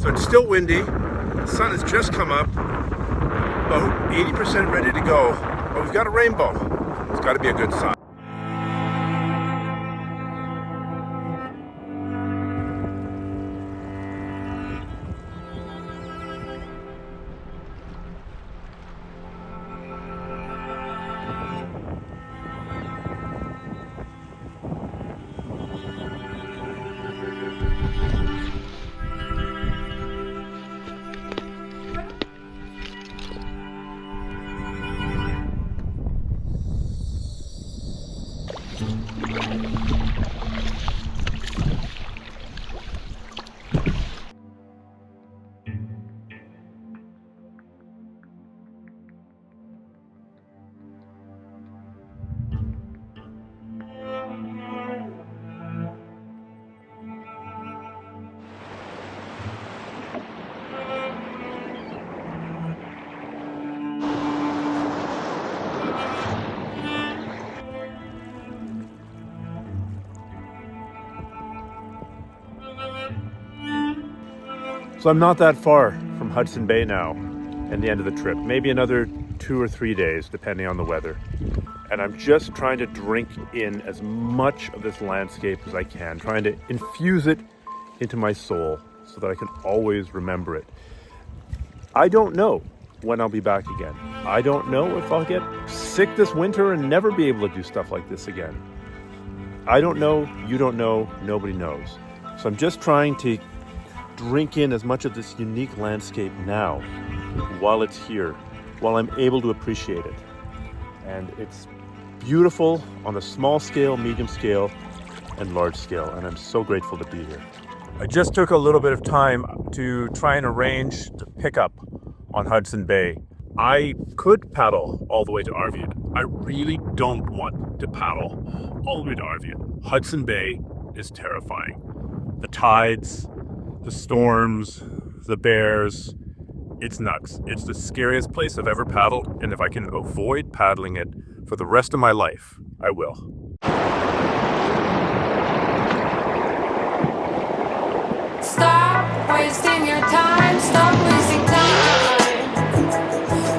So it's still windy. The sun has just come up. About 80% ready to go. But we've got a rainbow. It's got to be a good sign. So I'm not that far from Hudson Bay now and the end of the trip. Maybe another 2 or 3 days, depending on the weather. And I'm just trying to drink in as much of this landscape as I can, trying to infuse it into my soul so that I can always remember it. I don't know when I'll be back again. I don't know if I'll get sick this winter and never be able to do stuff like this again. I don't know, you don't know, nobody knows. So I'm just trying to drink in as much of this unique landscape now while it's here, while I'm able to appreciate it. And it's beautiful on a small scale, medium scale, and large scale, and I'm so grateful to be here. I just took a little bit of time to try and arrange the pickup on Hudson Bay. I could paddle all the way to Arvik. I really don't want to paddle all the way to Arvik. Hudson Bay is terrifying. The tides, the storms, the bears, it's nuts. It's the scariest place I've ever paddled, and if I can avoid paddling it for the rest of my life, I will. Stop wasting your time, stop wasting time.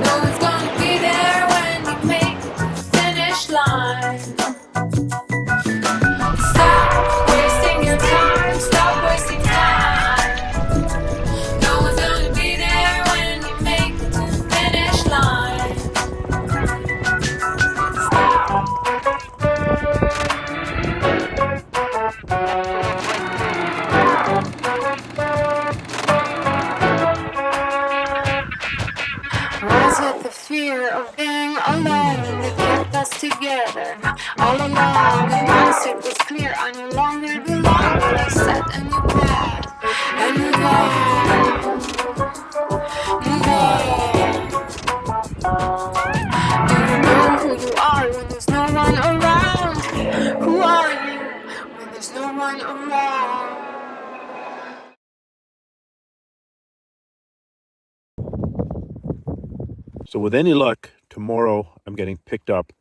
No one's gonna be there when you make the finish line. Stop wasting your time, stop wasting time. No one's gonna be there when you make the finish line. Rise with the fear of being alone that kept us together all along. The mindset was clear, I no longer belong, but I set a new path and move on, move on. Do you know who you are when there's no one around? Who are you when there's no one around? So with any luck, tomorrow I'm getting picked up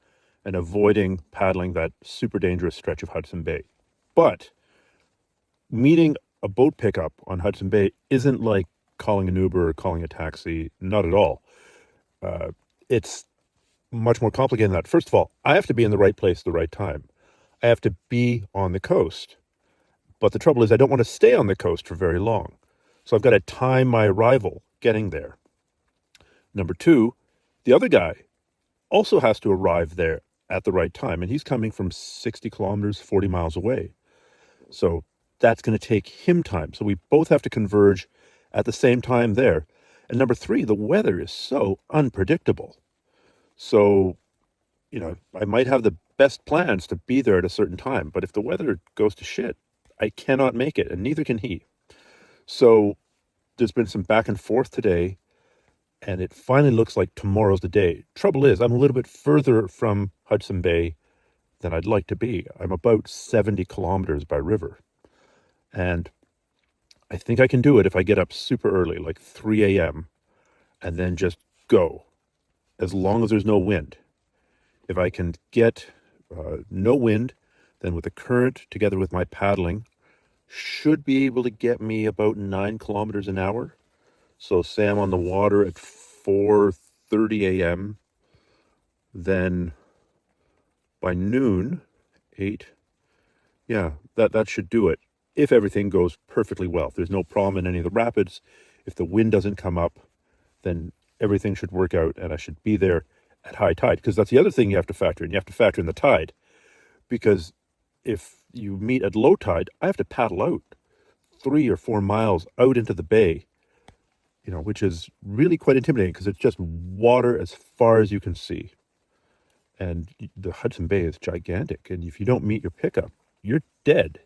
and avoiding paddling that super dangerous stretch of Hudson Bay. But meeting a boat pickup on Hudson Bay isn't like calling an Uber or calling a taxi, not at all. It's much more complicated than that. First of all, I have to be in the right place at the right time. I have to be on the coast. But the trouble is I don't want to stay on the coast for very long. So I've got to time my arrival getting there. Number two, the other guy also has to arrive there at the right time, and he's coming from 60 kilometers, 40 miles away. So that's going to take him time. So we both have to converge at the same time there. And number three, the weather is so unpredictable. So, I might have the best plans to be there at a certain time, but if the weather goes to shit, I cannot make it, and neither can he. So there's been some back and forth today, and it finally looks like tomorrow's the day. Trouble is, I'm a little bit further from Hudson Bay than I'd like to be. I'm about 70 kilometers by river. And I think I can do it if I get up super early, like 3 a.m., and then just go, as long as there's no wind. If I can get no wind, then with the current together with my paddling, should be able to get me about 9 kilometers an hour. So say I'm on the water at 4:30 a.m. Then by noon, 8, yeah, that should do it. If everything goes perfectly well, if there's no problem in any of the rapids, if the wind doesn't come up, then everything should work out and I should be there at high tide. Because that's the other thing you have to factor in. You have to factor in the tide. Because if you meet at low tide, I have to paddle out 3 or 4 miles out into the bay, which is really quite intimidating because it's just water as far as you can see. And the Hudson Bay is gigantic. And if you don't meet your pickup, you're dead.